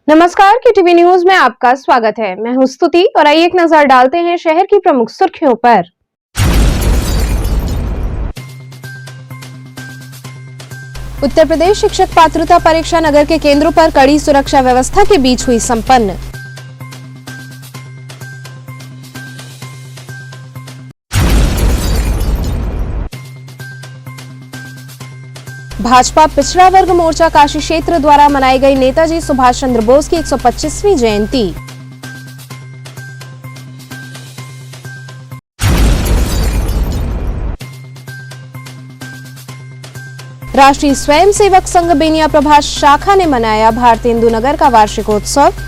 नमस्कार, KTV news में आपका स्वागत है। मैं हूं स्तुति और आइए एक नजर डालते हैं शहर की प्रमुख सुर्खियों पर। उत्तर प्रदेश शिक्षक पात्रता परीक्षा नगर के केंद्रों पर कड़ी सुरक्षा व्यवस्था के बीच हुई संपन्न। भाजपा पिछड़ा वर्ग मोर्चा काशी क्षेत्र द्वारा मनाई गई नेताजी सुभाष चंद्र बोस की 125वीं जयंती। राष्ट्रीय स्वयंसेवक संघ बेनिया प्रभास शाखा ने मनाया भारतेंदु नगर का वार्षिकोत्सव।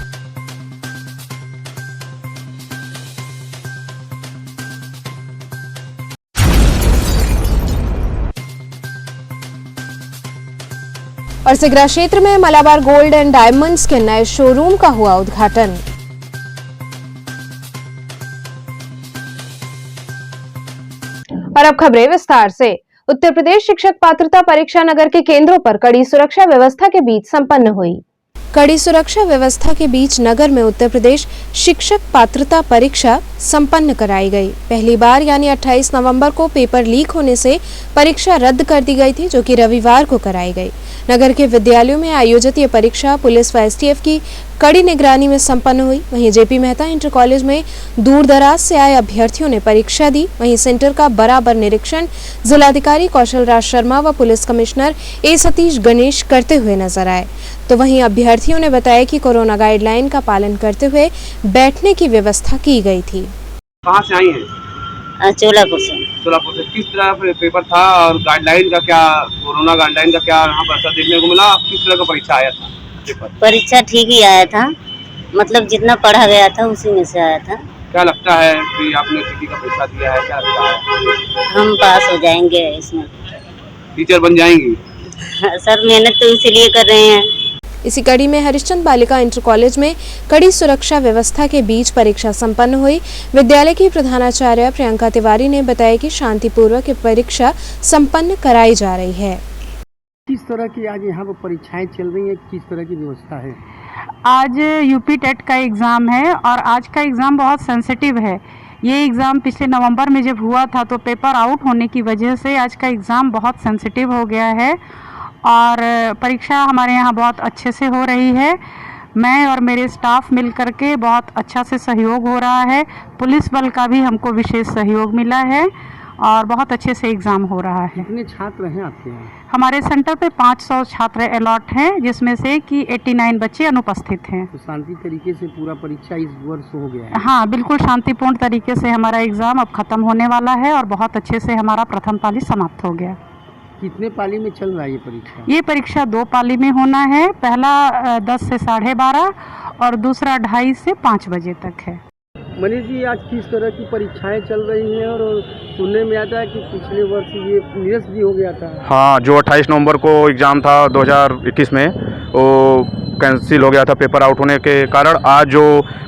और सिगरा क्षेत्र में मलाबार गोल्ड एंड डायमंड्स के नए शोरूम का हुआ उद्घाटन। और अब खबरें विस्तार से। उत्तर प्रदेश शिक्षक पात्रता परीक्षा नगर के केंद्रों पर कड़ी सुरक्षा व्यवस्था के बीच संपन्न हुई। कड़ी सुरक्षा व्यवस्था के बीच नगर में उत्तर प्रदेश शिक्षक पात्रता परीक्षा संपन्न कराई गई। पहली बार यानी 28 नवंबर को पेपर लीक होने से परीक्षा रद्द कर दी गई थी, जो कि रविवार को कराई गई। नगर के विद्यालयों में आयोजित ये परीक्षा पुलिस व STF की कड़ी निगरानी में संपन्न हुई। वहीं JP मेहता इंटर कॉलेज में दूर दराज से आए अभ्यर्थियों ने परीक्षा दी। वहीं सेंटर का बराबर निरीक्षण जिलाधिकारी कौशल राज शर्मा व police commissioner A Satish Ganesh करते हुए नजर आए। तो वहीं अभ्यर्थियों ने बताया कि कोरोना गाइडलाइन का पालन करते हुए बैठने की व्यवस्था की गई थी। कहाँ से आई हैं? चोलापुर से। सोलापुर से। किस तरह पेपर था और गाइडलाइन का क्या, कोरोना गाइडलाइन का क्या यहाँ पर असर देखने को मिला? किस तरह का परीक्षा आया था पेपर? परीक्षा ठीक ही आया था, मतलब जितना पढ़ा गया था उसी में से आया था। क्या लगता है कि आपने CT का परीक्षा दिया है, क्या लगता है? हम पास हो जाएंगे इसमें। टीचर बन जाएंगी? सर मेहनत तो इसीलिए कर रहे हैं। इसी कड़ी में हरिश्चंद्र बालिका इंटर कॉलेज में कड़ी सुरक्षा व्यवस्था के बीच परीक्षा संपन्न हुई। विद्यालय की प्रधानाचार्य प्रियंका तिवारी ने बताया कि शांतिपूर्वक परीक्षा संपन्न कराई जा रही है। किस तरह की आज यहाँ पर परीक्षाएं चल रही हैं, किस तरह की व्यवस्था है? आज UP टेट का एग्ज़ाम है और आज का एग्ज़ाम बहुत सेंसिटिव है। ये एग्ज़ाम पिछले नवंबर में जब हुआ था तो पेपर आउट होने की वजह से आज का एग्ज़ाम बहुत सेंसिटिव हो गया है और परीक्षा हमारे यहाँ बहुत अच्छे से हो रही है। मैं और मेरे स्टाफ मिल करके बहुत अच्छा से सहयोग हो रहा है। पुलिस बल का भी हमको विशेष सहयोग मिला है और बहुत अच्छे से एग्ज़ाम हो रहा है। कितने छात्र हैं आपके यहाँ? हमारे सेंटर पे 500 छात्र अलॉट हैं, जिसमें से कि 89 बच्चे अनुपस्थित हैं। तो शांति तरीके से पूरा परीक्षा इस वर्ष हो गया है? हाँ, बिल्कुल शांतिपूर्ण तरीके से हमारा एग्ज़ाम अब ख़त्म होने वाला है और बहुत अच्छे से हमारा प्रथम पाली समाप्त हो गया। कितने पाली में चल रहा है ये परीक्षा? ये परीक्षा 2 पाली में होना है। पहला 10 से 12:30 और दूसरा 2:30 से 5 बजे तक है। मनीष जी, आज किस तरह की परीक्षाएं चल रही हैं और सुनने में आता है कि पिछले वर्ष ये निरस्त भी हो गया था? हाँ, जो 28 नवंबर को एग्ज़ाम था 2021 में, वो कैंसिल हो गया था पेपर आउट होने के कारण। आज जो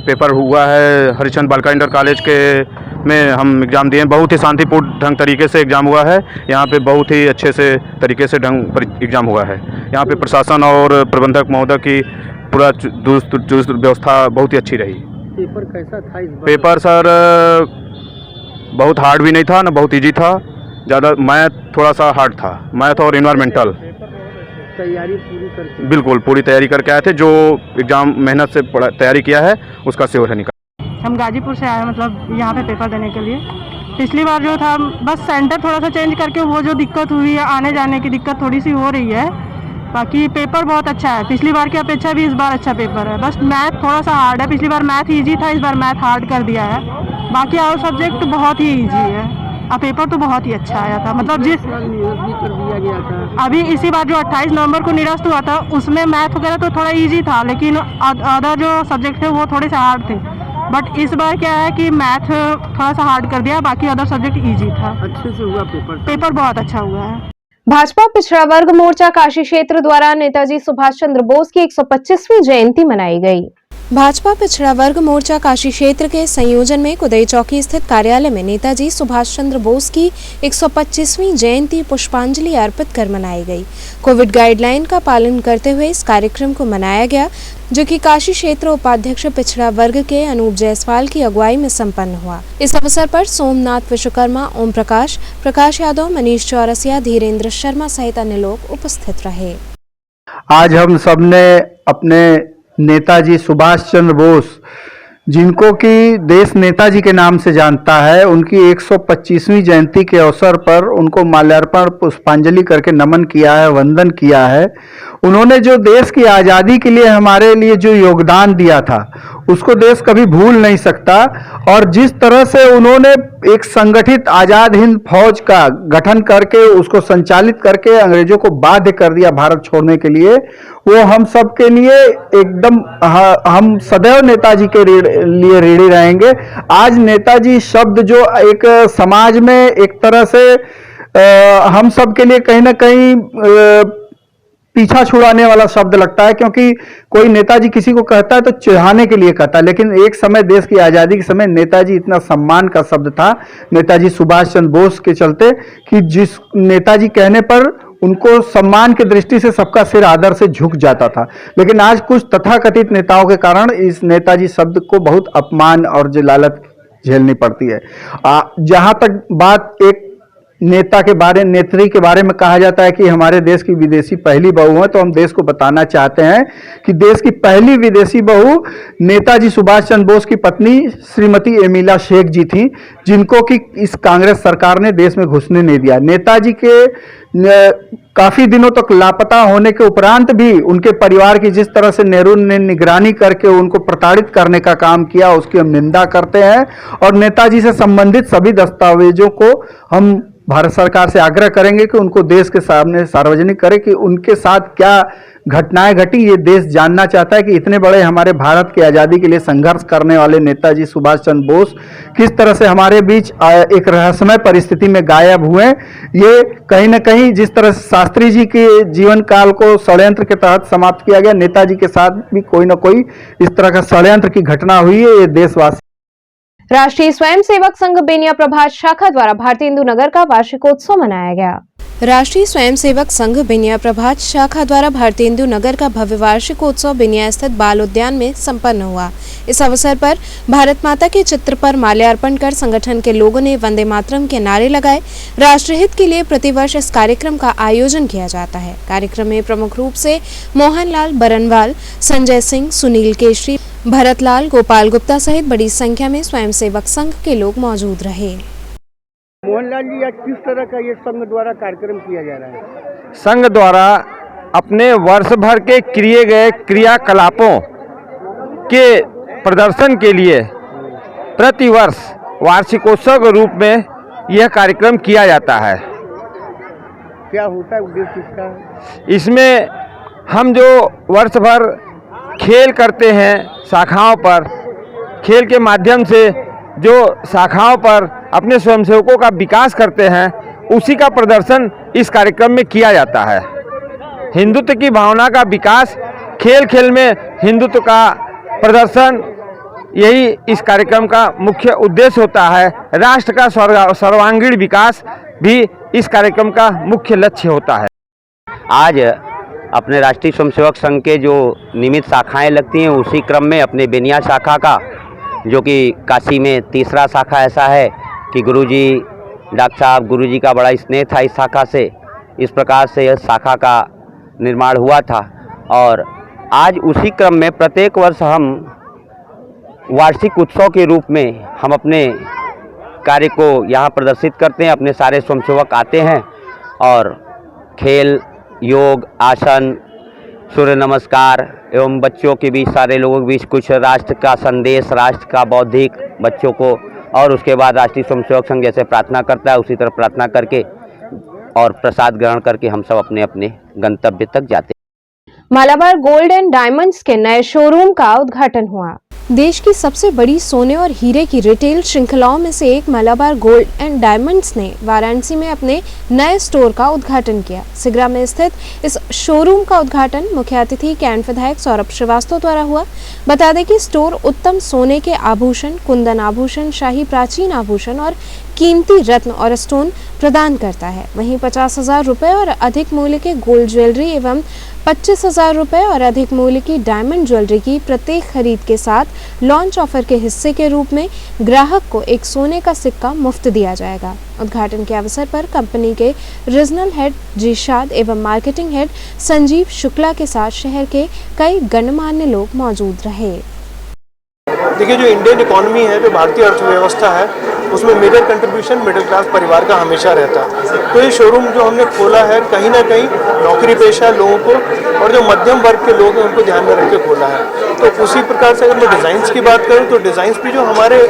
पेपर हुआ है हरिश्चंद्र बालिका इंटर कॉलेज के में हम एग्ज़ाम दिए। बहुत ही शांतिपूर्ण ढंग तरीके से एग्ज़ाम हुआ है। यहाँ पे बहुत ही अच्छे से तरीके से एग्ज़ाम हुआ है। यहाँ पे प्रशासन और प्रबंधक महोदय की पूरा दुरुस्त व्यवस्था बहुत ही अच्छी रही। पेपर कैसा था इस बार? पेपर सर बहुत हार्ड भी नहीं था ना बहुत ईजी था। ज़्यादा मैथ थोड़ा सा हार्ड था, मैथ और इन्वायरमेंटल। तैयारी पूरी करके? बिल्कुल पूरी तैयारी करके आए थे। जो एग्ज़ाम मेहनत से तैयारी किया है उसका सेवा निकाला। हम गाजीपुर से आए, मतलब यहाँ पे पेपर देने के लिए। पिछली बार जो था बस सेंटर थोड़ा सा चेंज करके वो जो दिक्कत हुई है, आने जाने की दिक्कत थोड़ी सी हो रही है। बाकी पेपर बहुत अच्छा है, पिछली बार की अपेक्षा भी इस बार अच्छा पेपर है। बस मैथ थोड़ा सा हार्ड है, पिछली बार मैथ इजी था, इस बार मैथ हार्ड कर दिया है। बाकी और सब्जेक्ट बहुत ही इजी है। अब पेपर तो बहुत ही अच्छा आया था, मतलब जिस निरस्त भी कर दिया गया था। अभी इसी बार जो 28 नवंबर को निरस्त हुआ था उसमें मैथ वगैरह तो थोड़ा इजी था, लेकिन अदर जो सब्जेक्ट थे वो थोड़े से हार्ड थे। बट इस बार क्या है कि मैथ थोड़ा सा हार्ड कर दिया, बाकी अदर सब्जेक्ट इजी था। अच्छे से हुआ पेपर बहुत अच्छा हुआ है। भाजपा पिछड़ा वर्ग मोर्चा काशी क्षेत्र द्वारा नेताजी सुभाष चंद्र बोस की 125वीं जयंती मनाई गई। भाजपा पिछड़ा वर्ग मोर्चा काशी क्षेत्र के संयोजन में कुदई चौकी स्थित कार्यालय में नेताजी सुभाष चंद्र बोस की 125वीं जयंती पुष्पांजलि अर्पित कर मनाई गई। कोविड गाइडलाइन का पालन करते हुए इस कार्यक्रम को मनाया गया, जो कि काशी क्षेत्र उपाध्यक्ष पिछड़ा वर्ग के अनूप जायसवाल की अगुवाई में संपन्न हुआ। इस अवसर पर सोमनाथ विश्वकर्मा, ओम प्रकाश यादव, मनीष चौरसिया, धीरेन्द्र शर्मा सहित अन्य लोग उपस्थित रहे। आज हम सबने अपने नेताजी सुभाष चंद्र बोस, जिनको कि देश नेताजी के नाम से जानता है, उनकी 125वीं जयंती के अवसर पर उनको माल्यार्पण पुष्पांजलि करके नमन किया है, वंदन किया है। उन्होंने जो देश की आज़ादी के लिए हमारे लिए जो योगदान दिया था, उसको देश कभी भूल नहीं सकता। और जिस तरह से उन्होंने एक संगठित आज़ाद हिंद फौज का गठन करके उसको संचालित करके अंग्रेजों को बाध्य कर दिया भारत छोड़ने के लिए, वो हम सब के लिए एकदम हम सदैव नेताजी के लिए ऋणी रहेंगे। आज नेताजी शब्द जो एक समाज में एक तरह से हम सब के लिए कहीं ना कहीं पीछा छुड़ाने वाला शब्द लगता है, क्योंकि कोई नेताजी किसी को कहता है तो चिढ़ाने के लिए कहता है, लेकिन एक समय देश की आज़ादी के समय नेताजी इतना सम्मान का शब्द था नेताजी सुभाष चंद्र बोस के चलते, कि जिस नेताजी कहने पर उनको सम्मान की दृष्टि से सबका सिर आदर से झुक जाता था। लेकिन आज कुछ तथाकथित नेताओं के कारण इस नेताजी शब्द को बहुत अपमान और जलालत झेलनी पड़ती है। जहां तक बात एक नेत्री के बारे में कहा जाता है कि हमारे देश की विदेशी पहली बहू है, तो हम देश को बताना चाहते हैं कि देश की पहली विदेशी बहू नेताजी सुभाष चंद्र बोस की पत्नी श्रीमती एमिला शेख जी थी, जिनको कि इस कांग्रेस सरकार ने देश में घुसने नहीं दिया। नेताजी के काफी दिनों तक लापता होने के उपरांत भी उनके परिवार की जिस तरह से नेहरू ने निगरानी करके उनको प्रताड़ित करने का काम किया, उसकी हम निंदा करते हैं। और नेताजी से संबंधित सभी दस्तावेजों को हम भारत सरकार से आग्रह करेंगे कि उनको देश के सामने सार्वजनिक करें कि उनके साथ क्या घटनाएं घटी। ये देश जानना चाहता है कि इतने बड़े हमारे भारत की आज़ादी के लिए संघर्ष करने वाले नेताजी सुभाष चंद्र बोस किस तरह से हमारे बीच एक रहस्यमय परिस्थिति में गायब हुए। ये कहीं ना कहीं जिस तरह से शास्त्री जी के जीवन काल को षड्यंत्र के तहत समाप्त किया गया, नेताजी के साथ भी कोई ना कोई इस तरह का षड्यंत्र की घटना हुई है। ये देशवासी राष्ट्रीय स्वयंसेवक संघ बेनिया प्रभात शाखा द्वारा भारतीय हिंदू नगर का वार्षिकोत्सव मनाया गया। राष्ट्रीय स्वयंसेवक संघ बेनिया प्रभात शाखा द्वारा भारतीय हिंदू नगर का भव्य वार्षिकोत्सव बेनिया स्थित बाल उद्यान में संपन्न हुआ। इस अवसर पर भारत माता के चित्र पर माल्यार्पण कर संगठन के लोगों ने वंदे मातरम के नारे लगाए। राष्ट्रहित के लिए प्रतिवर्ष इस कार्यक्रम का आयोजन किया जाता है। कार्यक्रम में प्रमुख रूप से मोहनलाल बरनवाल, संजय सिंह, सुनील केशरी, भरतलाल, गोपाल गुप्ता सहित बड़ी संख्या में स्वयंसेवक संघ के लोग मौजूद रहे। मोहनलाल जी, आज किस तरह का ये संघ द्वारा कार्यक्रम किया जा रहा है? संघ द्वारा अपने वर्ष भर के किए गए क्रियाकलापों के प्रदर्शन के लिए प्रतिवर्ष वार्षिकोत्सव के रूप में यह कार्यक्रम किया जाता है। क्या होता है उद्देश्य इसका? इसमें हम जो वर्ष भर खेल करते हैं शाखाओं पर, खेल के माध्यम से जो शाखाओं पर अपने स्वयंसेवकों का विकास करते हैं, उसी का प्रदर्शन इस कार्यक्रम में किया जाता है। हिंदुत्व की भावना का विकास, खेल खेल में हिंदुत्व का प्रदर्शन, यही इस कार्यक्रम का मुख्य उद्देश्य होता है। राष्ट्र का सर्वांगीण विकास भी इस कार्यक्रम का मुख्य लक्ष्य होता है। आज अपने राष्ट्रीय स्वयंसेवक संघ के जो नियमित शाखाएं लगती हैं, उसी क्रम में अपने बेनिया शाखा का, जो कि काशी में तीसरा शाखा ऐसा है कि गुरुजी, डॉक्टर साहब, गुरुजी का बड़ा स्नेह था इस शाखा से। इस प्रकार से यह शाखा का निर्माण हुआ था और आज उसी क्रम में प्रत्येक वर्ष हम वार्षिक उत्सव के रूप में हम अपने कार्य को यहाँ प्रदर्शित करते हैं। अपने सारे स्वयंसेवक आते हैं और खेल, योग, आसन, सूर्य नमस्कार एवं बच्चों के बीच, सारे लोगों के बीच कुछ राष्ट्र का संदेश, राष्ट्र का बौद्धिक बच्चों को, और उसके बाद राष्ट्रीय स्वयंसेवक संघ जैसे प्रार्थना करता है उसी तरह प्रार्थना करके और प्रसाद ग्रहण करके हम सब अपने अपने गंतव्य तक जाते हैं। मालाबार गोल्ड एंड डायमंड्स के नए शोरूम का उद्घाटन हुआ। देश की सबसे बड़ी सोने और हीरे की रिटेल श्रृंखलाओं में से एक मालाबार गोल्ड एंड डायमंड्स ने वाराणसी में अपने नए स्टोर का उद्घाटन किया। सिगरा में स्थित इस शोरूम का उद्घाटन मुख्य अतिथि कैंट विधायक सौरभ श्रीवास्तव द्वारा हुआ। बता दें कि स्टोर उत्तम सोने के आभूषण, कुंदन आभूषण, शाही प्राचीन आभूषण और कीमती रत्न और स्टोन प्रदान करता है। वहीं 50,000 रुपये और अधिक मूल्य के गोल्ड ज्वेलरी एवं 25,000 रुपये और अधिक मूल्य की डायमंड ज्वेलरी की प्रत्येक खरीद के साथ लॉन्च ऑफर के हिस्से के रूप में ग्राहक को एक सोने का सिक्का मुफ्त दिया जाएगा। उद्घाटन के अवसर पर कंपनी के रीजनल हेड जीशाद एवं मार्केटिंग हेड संजीव शुक्ला के साथ शहर के कई गणमान्य लोग मौजूद रहे। देखिए, जो इंडियन इकोनॉमी है, जो भारतीय अर्थव्यवस्था है, उसमें मेजर कंट्रीब्यूशन मिडिल क्लास परिवार का हमेशा रहता है। तो ये शोरूम जो हमने खोला है, कहीं ना कहीं नौकरी पेशा लोगों को और जो मध्यम वर्ग के लोग हैं उनको ध्यान में रख के खोला है। तो उसी प्रकार से अगर मैं डिज़ाइंस की बात करूँ तो डिज़ाइंस भी जो हमारे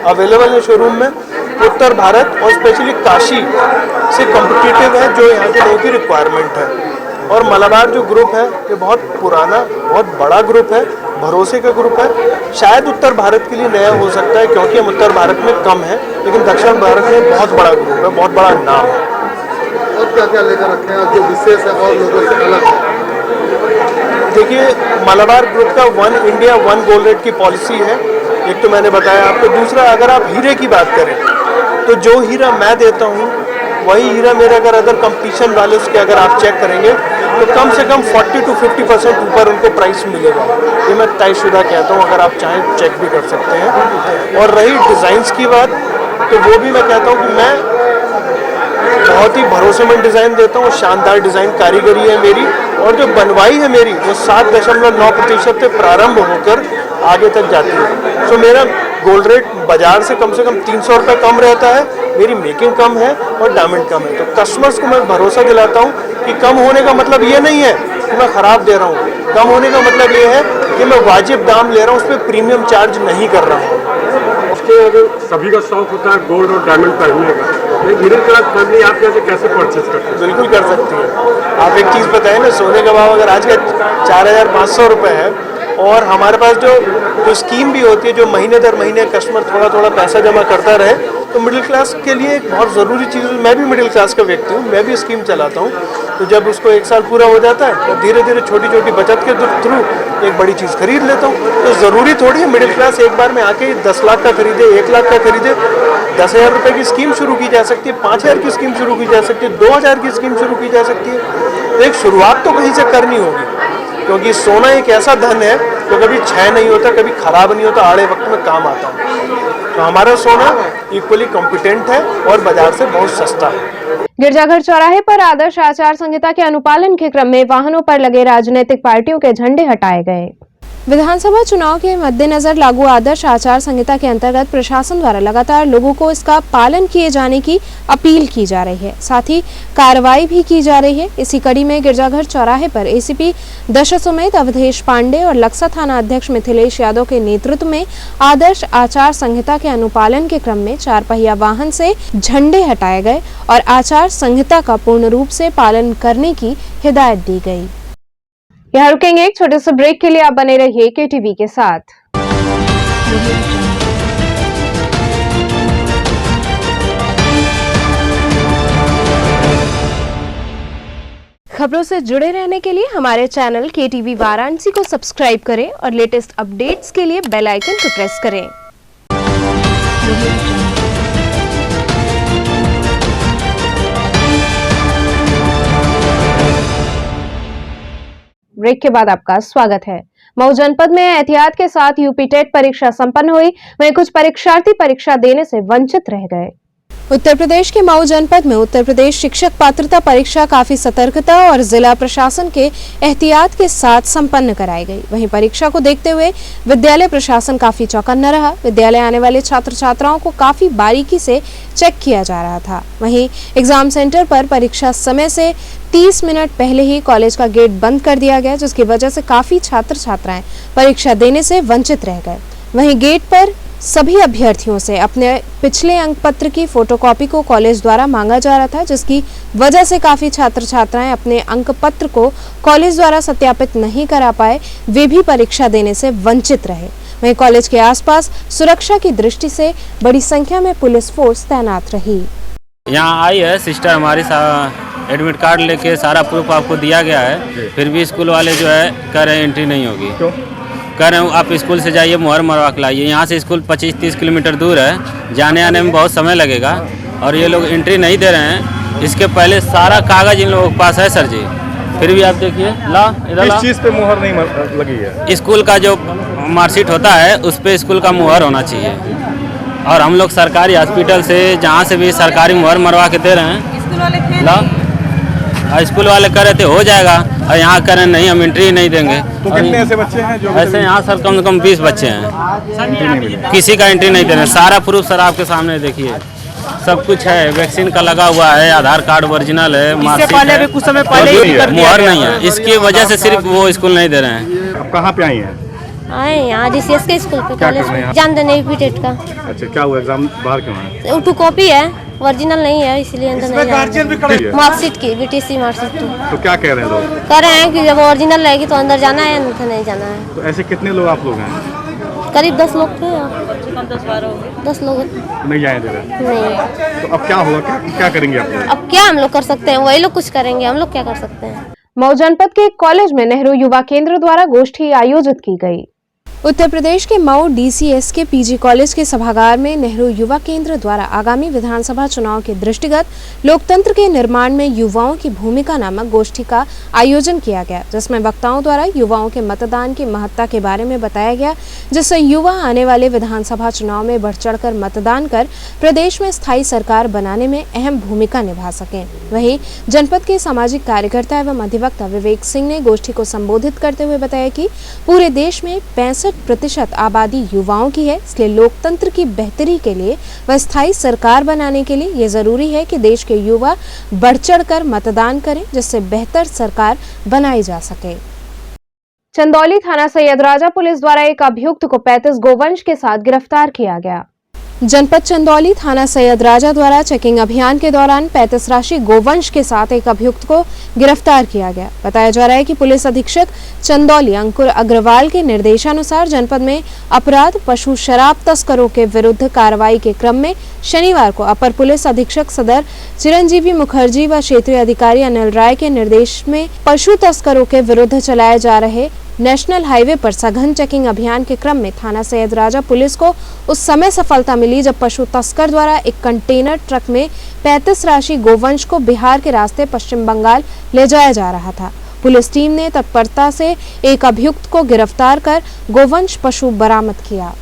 अवेलेबल है शोरूम में, उत्तर भारत और स्पेशली काशी से कॉम्पिटिटिव है जो यहाँ के लोगों की रिक्वायरमेंट है। और मलाबार जो ग्रुप है ये बहुत पुराना, बहुत बड़ा ग्रुप है, भरोसे का ग्रुप है। शायद उत्तर भारत के लिए नया हो सकता है क्योंकि हम उत्तर भारत में कम है, लेकिन दक्षिण भारत में बहुत बड़ा ग्रुप है, बहुत बड़ा नाम है। और क्या क्या लेकर रखे हैं जो विशेष है और लोगों से अलग है? देखिए, मलाबार ग्रुप का 1 इंडिया 1 गोल्ड रेट की पॉलिसी है, एक तो मैंने बताया आपको। दूसरा, अगर आप हीरे की बात करें तो जो हीरा मैं देता हूँ वही हीरा मेरे अगर अदर कंपटीशन वाले उसके अगर आप चेक करेंगे तो कम से कम 40 to 50% ऊपर उनको प्राइस मिलेगा। ये मैं तयशुदा कहता हूँ, अगर आप चाहें चेक भी कर सकते हैं। और रही डिज़ाइंस की बात, तो वो भी मैं कहता हूँ कि मैं बहुत ही भरोसेमंद डिज़ाइन देता हूँ। शानदार डिज़ाइन कारीगरी है मेरी, और जो बनवाई है मेरी वो 7.9% से प्रारंभ होकर आगे तक जाती है। तो मेरा गोल्ड रेट बाजार से कम 300 रुपये कम रहता है, मेरी मेकिंग कम है और डायमंड कम है। तो कस्टमर्स को मैं भरोसा दिलाता हूँ कि कम होने का मतलब ये नहीं है कि मैं ख़राब दे रहा हूँ। कम होने का मतलब ये है कि मैं वाजिब दाम ले रहा हूँ, उस पर प्रीमियम चार्ज नहीं कर रहा हूँ। उसके अगर सभी का शौक होता है गोल्ड और डायमंड पहनने का, तो मिडिल क्लास फैमिली आप कैसे परचेज करते हैं? बिल्कुल कर सकती है। आप एक चीज़ बताएं ना, सोने का भाव अगर आज का 4,500 रुपये है और हमारे पास जो स्कीम भी होती है जो महीने दर महीने कस्टमर थोड़ा थोड़ा पैसा जमा करता रहे, तो मिडिल क्लास के लिए एक बहुत ज़रूरी चीज़। मैं भी मिडिल क्लास का व्यक्ति हूँ, मैं भी स्कीम चलाता हूँ। तो जब उसको 1 साल पूरा हो जाता है तो धीरे धीरे छोटी छोटी बचत के थ्रू एक बड़ी चीज़ खरीद लेता हूँ। तो ज़रूरी थोड़ी है मिडिल क्लास एक बार में आके 10 लाख का खरीदे, 1 लाख का खरीदे। 10,000 रुपये की स्कीम शुरू की जा सकती है, 5,000 की स्कीम शुरू की जा सकती है, 2,000 की स्कीम शुरू की जा सकती है। तो एक शुरुआत तो कहीं से करनी होगी, क्योंकि सोना एक ऐसा धन है जो कभी क्षय नहीं होता, कभी खराब नहीं होता, आड़े वक्त में काम आता है। तो हमारा सोना इक्वली कॉम्पिटेंट है और बाजार से बहुत सस्ता है। गिरजाघर चौराहे पर आदर्श आचार संहिता के अनुपालन के क्रम में वाहनों पर लगे राजनीतिक पार्टियों के झंडे हटाए गए। विधानसभा चुनाव के मद्देनजर लागू आदर्श आचार संहिता के अंतर्गत प्रशासन द्वारा लगातार लोगों को इसका पालन किए जाने की अपील की जा रही है, साथ ही कार्रवाई भी की जा रही है। इसी कड़ी में गिरजाघर चौराहे पर एसीपी दशाश्वमेध अवधेश पांडे और लक्सा थाना अध्यक्ष मिथिलेश यादव के नेतृत्व में आदर्श आचार संहिता के अनुपालन के क्रम में 4 पहिया वाहन से झंडे हटाए गए और आचार संहिता का पूर्ण रूप से पालन करने की हिदायत दी गई। यहाँ रुकेंगे एक छोटे से ब्रेक के लिए, आप बने रहिए केटीवी के साथ। खबरों से जुड़े रहने के लिए हमारे चैनल केटीवी वाराणसी को सब्सक्राइब करें और लेटेस्ट अपडेट्स के लिए बेल आइकन को प्रेस करें। ब्रेक के बाद आपका स्वागत है। मऊ जनपद में एहतियात के साथ यूपी टेट परीक्षा संपन्न हुई, वहीं कुछ परीक्षार्थी परीक्षा देने से वंचित रह गए। उत्तर प्रदेश के मऊ जनपद में उत्तर प्रदेश शिक्षक पात्रता परीक्षा काफी सतर्कता और जिला प्रशासन के एहतियात के साथ संपन्न कराई गई। वहीं परीक्षा को देखते हुए विद्यालय प्रशासन काफी चौकन्ना रहा। विद्यालय आने वाले छात्र छात्राओं को काफी बारीकी से चेक किया जा रहा था। वहीं एग्जाम सेंटर पर परीक्षा समय से 30 मिनट पहले ही कॉलेज का गेट बंद कर दिया गया, जिसकी वजह से काफी छात्र छात्राएं परीक्षा देने से वंचित रह गए। वहीं गेट पर सभी अभ्यर्थियों से अपने पिछले अंक पत्र की फोटोकॉपी को कॉलेज द्वारा मांगा जा रहा था, जिसकी वजह से काफी छात्र छात्राएं अपने अंक पत्र को कॉलेज द्वारा सत्यापित नहीं करा पाए, वे भी परीक्षा देने से वंचित रहे। वहीं कॉलेज के आसपास सुरक्षा की दृष्टि से बड़ी संख्या में पुलिस फोर्स तैनात रही। यहाँ आई है सिस्टर हमारी, एडमिट कार्ड लेके सारा प्रूफ आपको दिया गया है, फिर भी स्कूल वाले जो है कह रहे हैं एंट्री नहीं होगी। कह रहे हैं आप स्कूल से जाइए, मुहर मरवा के लाइए। यहाँ से स्कूल 25-30 किलोमीटर दूर है, जाने आने में बहुत समय लगेगा और ये लोग एंट्री नहीं दे रहे हैं। इसके पहले सारा कागज इन लोगों के पास है सर जी, फिर भी आप देखिए, ला इधर ला। किस चीज़ पे मुहर नहीं लगी है? स्कूल का जो मार्कशीट होता है उस पर स्कूल का मुहर होना चाहिए। और हम लोग सरकारी हॉस्पिटल से जहाँ से भी सरकारी मुहर मरवा के दे रहे हैं, स्कूल वाले ला, स्कूल वाले कह रहे थे हो जाएगा और यहाँ कह रहे नहीं हम एंट्री नहीं देंगे। तो कितने ऐसे बच्चे हैं जो ऐसे यहाँ सर कम से कम 20 बच्चे हैं, किसी का एंट्री नहीं दे रहे। सारा प्रूफ सर आपके सामने देखिए, सब कुछ है, वैक्सीन का लगा हुआ है, आधार कार्ड ओरिजिनल है, मार्कशीट है, कुछ समय पहले मुहर नहीं है। इसकी वजह से सिर्फ वो स्कूल नहीं दे रहे हैं। आप कहाँ पे आई हैं? आए यहाँ जीसीएस के स्कूल पे, क्या कॉलेज कर रहे हैं? एग्जाम देने यूपीटेट का। अच्छा, क्या हुआ, एग्जाम बाहर क्यों है? टू कॉपी है, ओरिजिनल नहीं है, इसलिए अंदर नहीं जाना। मार्कशीट की, बीटीसी मार्कशीट की। तो क्या कह रहे हैं लोग? कह रहे हैं कि जब ओरिजिनल रहेगी तो अंदर जाना है, नहीं जाना है। तो ऐसे कितने लोग आप लोग हैं? करीब 10 लोग थे, 10 लोग नहीं जाए दे रहे? नहीं। तो अब क्या होगा, क्या करेंगे आप लोग? अब क्या हम लोग कर सकते हैं, वही लोग कुछ करेंगे, हम लोग क्या कर सकते हैं। मऊ जनपद के एक कॉलेज में नेहरू युवा केंद्र द्वारा गोष्ठी आयोजित की गई। उत्तर प्रदेश के मऊ डीसीएस के पीजी कॉलेज के सभागार में नेहरू युवा केंद्र द्वारा आगामी विधानसभा चुनाव के दृष्टिगत लोकतंत्र के निर्माण में युवाओं की भूमिका नामक गोष्ठी का आयोजन किया गया, जिसमें वक्ताओं द्वारा युवाओं के मतदान की महत्ता के बारे में बताया गया, जिससे युवा आने वाले विधानसभा चुनाव में बढ़ चढ़कर मतदान कर प्रदेश में स्थायी सरकार बनाने में अहम भूमिका निभा सकें। वहीं जनपद के सामाजिक कार्यकर्ता एवं अधिवक्ता विवेक सिंह ने गोष्ठी को संबोधित करते हुए बताया कि पूरे देश में 65% आबादी युवाओं की है, इसलिए लोकतंत्र की बेहतरी के लिए व स्थायी सरकार बनाने के लिए ये जरूरी है कि देश के युवा बढ़ चढ़कर मतदान करें, जिससे बेहतर सरकार बनाई जा सके। चंदौली थाना सैयद राजा पुलिस द्वारा एक अभियुक्त को 35 गोवंश के साथ गिरफ्तार किया गया। जनपद चंदौली थाना सैयद राजा द्वारा चेकिंग अभियान के दौरान 35 राशि गोवंश के साथ एक अभियुक्त को गिरफ्तार किया गया। बताया जा रहा है कि पुलिस अधीक्षक चंदौली अंकुर अग्रवाल के निर्देशानुसार जनपद में अपराध पशु शराब तस्करों के विरुद्ध कार्रवाई के क्रम में शनिवार को अपर पुलिस अधीक्षक सदर चिरंजीवी मुखर्जी व क्षेत्रीय अधिकारी अनिल राय के निर्देश में पशु तस्करों के विरुद्ध चलाए जा रहे नेशनल हाईवे पर सघन चेकिंग अभियान के क्रम में थाना सैयद राजा पुलिस को उस समय सफलता मिली जब पशु तस्कर द्वारा एक कंटेनर ट्रक में 35 राशि गोवंश को बिहार के रास्ते पश्चिम बंगाल ले जाया जा रहा था। पुलिस टीम ने तत्परता से एक अभियुक्त को गिरफ्तार कर गोवंश पशु बरामद किया।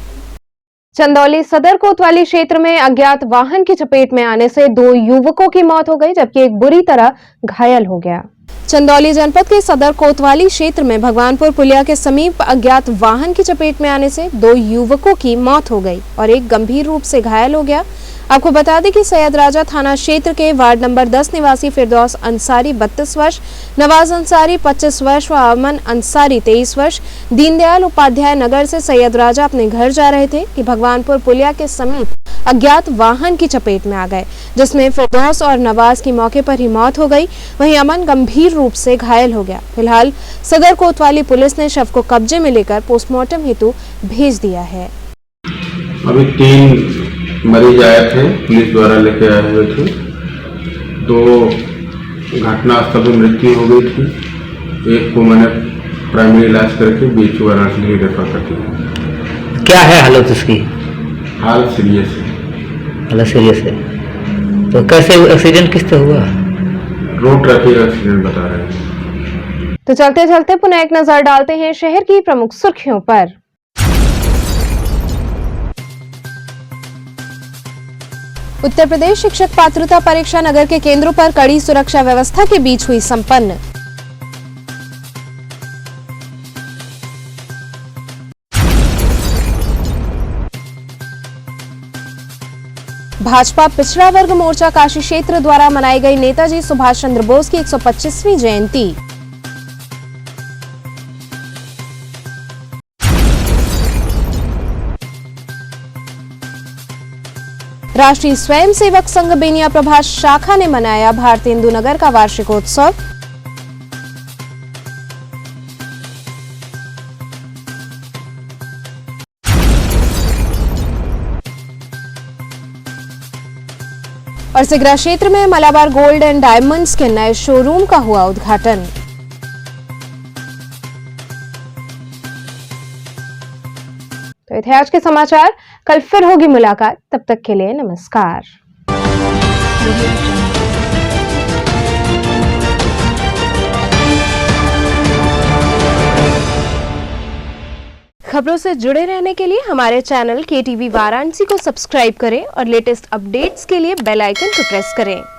चंदौली सदर कोतवाली क्षेत्र में अज्ञात वाहन की चपेट में आने से 2 युवकों की मौत हो गई, जबकि एक बुरी तरह घायल हो गया। चंदौली जनपद के सदर कोतवाली क्षेत्र में भगवानपुर पुलिया के समीप अज्ञात वाहन की चपेट में आने से 2 युवकों की मौत हो गई और एक गंभीर रूप से घायल हो गया। आपको बता दें कि सैयद राजा थाना क्षेत्र के वार्ड नंबर 10 निवासी फिरदौस अंसारी 32 वर्ष, नवाज अंसारी 25 वर्ष व अमन अंसारी 23 वर्ष दीनदयाल उपाध्याय नगर से सैयद राजा अपने घर जा रहे थे कि भगवानपुर पुलिया के समीप अज्ञात वाहन की चपेट में आ गए, जिसमें फिरदौस और नवाज की मौके पर ही मौत हो गई। वहीं अमन गंभीर रूप से घायल हो गया। फिलहाल सदर कोतवाली पुलिस ने शव को कब्जे में लेकर पोस्टमार्टम हेतु भेज दिया है। अभी 3 मरीज आए थे, पुलिस द्वारा लेके आए हुए थे। 2 घटनास्थल पर मृत्यु हो गई थी, एक को मैंने प्राइमरी इलाज करके बीएचयू वाराणसी के लिए रेफर कर दिया। क्या है हालत उसकी? हाल सीरियस है। हालत सीरियस है। तो कैसे एक्सीडेंट किससे हुआ? रोड ट्रैफिक एक्सीडेंट बता रहे हैं। तो चलते चलते पुनः एक नजर डालते हैं शहर की प्रमुख सुर्खियों पर। उत्तर प्रदेश शिक्षक पात्रता परीक्षा नगर के केंद्रों पर कड़ी सुरक्षा व्यवस्था के बीच हुई संपन्न। भाजपा पिछड़ा वर्ग मोर्चा काशी क्षेत्र द्वारा मनाई गई नेताजी सुभाष चंद्र बोस की 125वीं जयंती। राष्ट्रीय स्वयंसेवक संघ बेनिया प्रभास शाखा ने मनाया भारतीय हिंदू नगर का वार्षिकोत्सव। और सिगरा क्षेत्र में मलाबार गोल्ड एंड डायमंड्स के नए शोरूम का हुआ उद्घाटन। तो ये थे आज के समाचार। कल फिर होगी मुलाकात, तब तक के लिए नमस्कार। खबरों से जुड़े रहने के लिए हमारे चैनल KTV वाराणसी को सब्सक्राइब करें और लेटेस्ट अपडेट्स के लिए बेल आइकन को प्रेस करें।